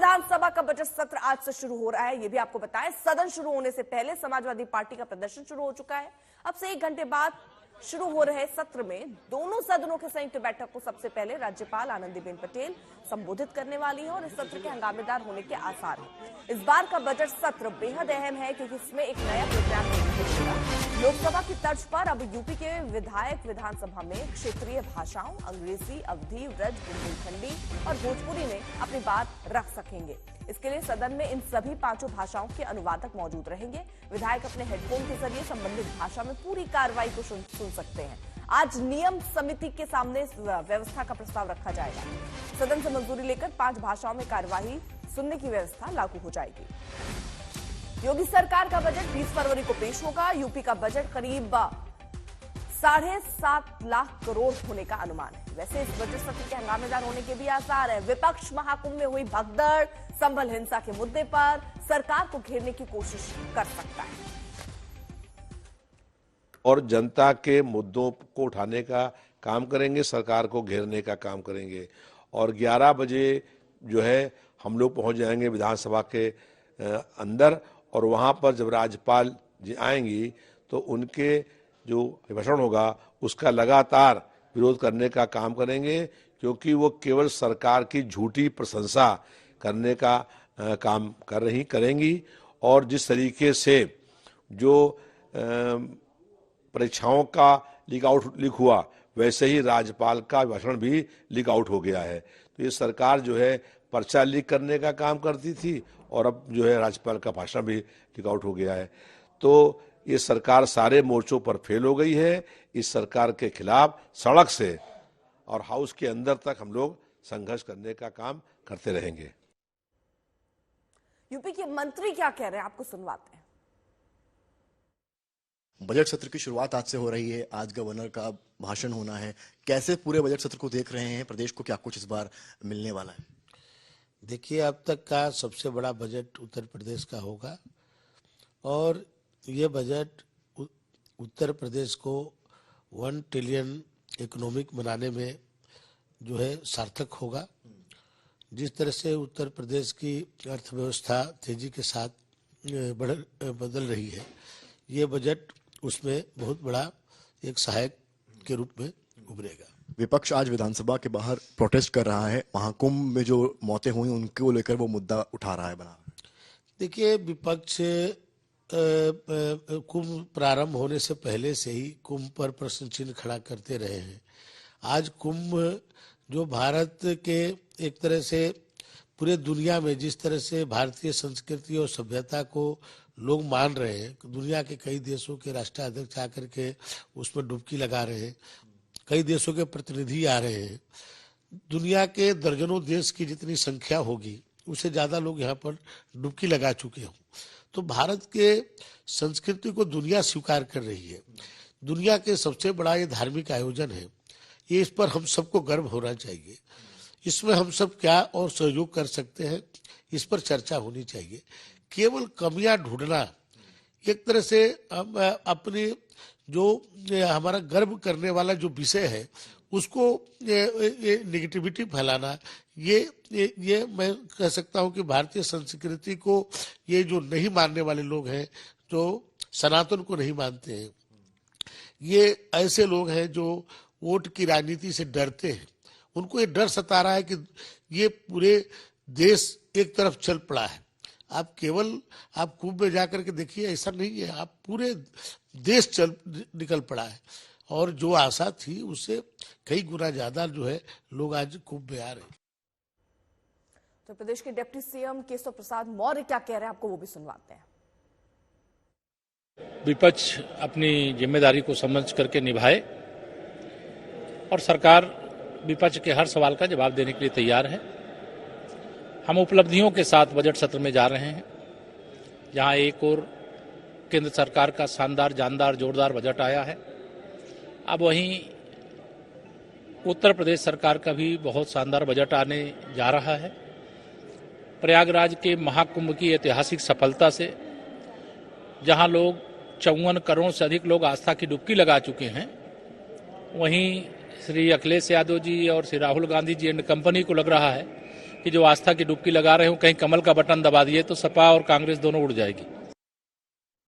विधानसभा का बजट सत्र आज से शुरू हो रहा है। ये भी आपको बताएं, सदन शुरू होने से पहले समाजवादी पार्टी का प्रदर्शन शुरू हो चुका है। अब से 1 घंटे बाद शुरू हो रहे सत्र में दोनों सदनों के संयुक्त बैठक को सबसे पहले राज्यपाल आनंदीबेन पटेल संबोधित करने वाली है और इस सत्र के हंगामेदार होने के आसार हैं। इस बार का बजट सत्र बेहद अहम है क्योंकि इसमें एक नया प्रोग्राम होगा। लोकसभा की तर्ज पर अब यूपी के विधायक विधानसभा में क्षेत्रीय भाषाओं अंग्रेजी, अवधी, ब्रज, बुंदेलखंडी और भोजपुरी में अपनी बात रख सकेंगे। इसके लिए सदन में इन सभी 5 भाषाओं के अनुवादक मौजूद रहेंगे। विधायक अपने हेडफोन के जरिए संबंधित भाषा में पूरी कार्रवाई को सुन सकते हैं। आज नियम समिति के सामने व्यवस्था का प्रस्ताव रखा जाएगा। सदन से मंजूरी लेकर 5 भाषाओं में कार्यवाही सुनने की व्यवस्था लागू हो जाएगी। योगी सरकार का बजट 20 फरवरी को पेश होगा। यूपी का बजट करीब 7.5 लाख करोड़ होने का अनुमान है। वैसे इस बजट सत्र के हंगामेदार होने के भी आसार है। विपक्ष महाकुंभ में हुई भगदड़, संभल हिंसा के मुद्दे पर सरकार को घेरने की कोशिश कर सकता है और जनता के मुद्दों को उठाने का काम करेंगे, सरकार को घेरने का काम करेंगे। और 11 बजे जो है हम लोग पहुंच जाएंगे विधानसभा के अंदर और वहां पर जब राज्यपाल जी आएंगी तो उनके जो अभिभाषण होगा उसका लगातार विरोध करने का काम करेंगे, क्योंकि वो केवल सरकार की झूठी प्रशंसा करने का काम करेंगी। और जिस तरीके से जो परीक्षाओं का लीक हुआ वैसे ही राज्यपाल का भाषण भी लीक आउट हो गया है। तो ये सरकार जो है पर्चा लीक करने का काम करती थी और अब जो है राज्यपाल का भाषण भी लीक आउट हो गया है। तो ये सरकार सारे मोर्चों पर फेल हो गई है। इस सरकार के खिलाफ सड़क से और हाउस के अंदर तक हम लोग संघर्ष करने का काम करते रहेंगे। यूपी के मंत्री क्या कह रहे हैं आपको सुनवाते हैं। बजट सत्र की शुरुआत आज से हो रही है। आज गवर्नर का भाषण होना है। कैसे पूरे बजट सत्र को देख रहे हैं? प्रदेश को क्या कुछ इस बार मिलने वाला है? देखिए, अब तक का सबसे बड़ा बजट उत्तर प्रदेश का होगा और ये बजट उत्तर प्रदेश को 1 ट्रिलियन इकोनॉमिक बनाने में जो है सार्थक होगा। जिस तरह से उत्तर प्रदेश की अर्थव्यवस्था तेजी के साथ बदल रही है, ये बजट उसमें बहुत बड़ा एक सहायक के रूप में उभरेगा। विपक्ष आज विधानसभा के बाहर प्रोटेस्ट कर रहा है। महाकुंभ में जो मौतें हुई उनको लेकर वो मुद्दा उठा रहा है बना। देखिए, विपक्ष कुंभ प्रारंभ होने से पहले से ही कुंभ पर प्रश्न चिन्ह खड़ा करते रहे हैं। आज कुंभ जो भारत के एक तरह से पूरे दुनिया में जिस तरह से भारतीय संस्कृति और सभ्यता को लोग मान रहे हैं, दुनिया के कई देशों के राष्ट्राध्यक्ष आकर के उसमें डुबकी लगा रहे हैं, कई देशों के प्रतिनिधि आ रहे हैं। दुनिया के दर्जनों देश की जितनी संख्या होगी उससे ज्यादा लोग यहाँ पर डुबकी लगा चुके हों। तो भारत के संस्कृति को दुनिया स्वीकार कर रही है। दुनिया के सबसे बड़ा ये धार्मिक आयोजन है। ये इस पर हम सबको गर्व होना चाहिए। इसमें हम सब क्या और सहयोग कर सकते हैं, इस पर चर्चा होनी चाहिए। केवल कमियां ढूंढना एक तरह से हम अपनी जो हमारा गर्व करने वाला जो विषय है उसको ये नेगेटिविटी फैलाना, ये मैं कह सकता हूं कि भारतीय संस्कृति को ये जो नहीं मानने वाले लोग हैं, जो सनातन को नहीं मानते हैं, ये ऐसे लोग हैं जो वोट की राजनीति से डरते हैं। उनको ये डर सता रहा है कि ये पूरे देश एक तरफ चल पड़ा है। आप कुंभ में जाकर के देखिए, ऐसा नहीं है, आप पूरे देश निकल पड़ा है और जो आशा थी उससे कई गुना ज्यादा जो है लोग आज कुंभ में आ रहे हैं। तो प्रदेश के डिप्टी सीएम केशव प्रसाद मौर्य क्या कह रहे हैं आपको वो भी सुनवाते हैं। विपक्ष अपनी जिम्मेदारी को समझ करके निभाए और सरकार विपक्ष के हर सवाल का जवाब देने के लिए तैयार है। हम उपलब्धियों के साथ बजट सत्र में जा रहे हैं, जहां एक और केंद्र सरकार का शानदार, जानदार, जोरदार बजट आया है। अब वहीं उत्तर प्रदेश सरकार का भी बहुत शानदार बजट आने जा रहा है। प्रयागराज के महाकुंभ की ऐतिहासिक सफलता से जहां लोग 54 करोड़ से अधिक लोग आस्था की डुबकी लगा चुके हैं, वहीं श्री अखिलेश यादव जी और श्री राहुल गांधी जी एंड कंपनी को लग रहा है कि जो आस्था की डुबकी लगा रहे हो कहीं कमल का बटन दबा दिए तो सपा और कांग्रेस दोनों उड़ जाएगी।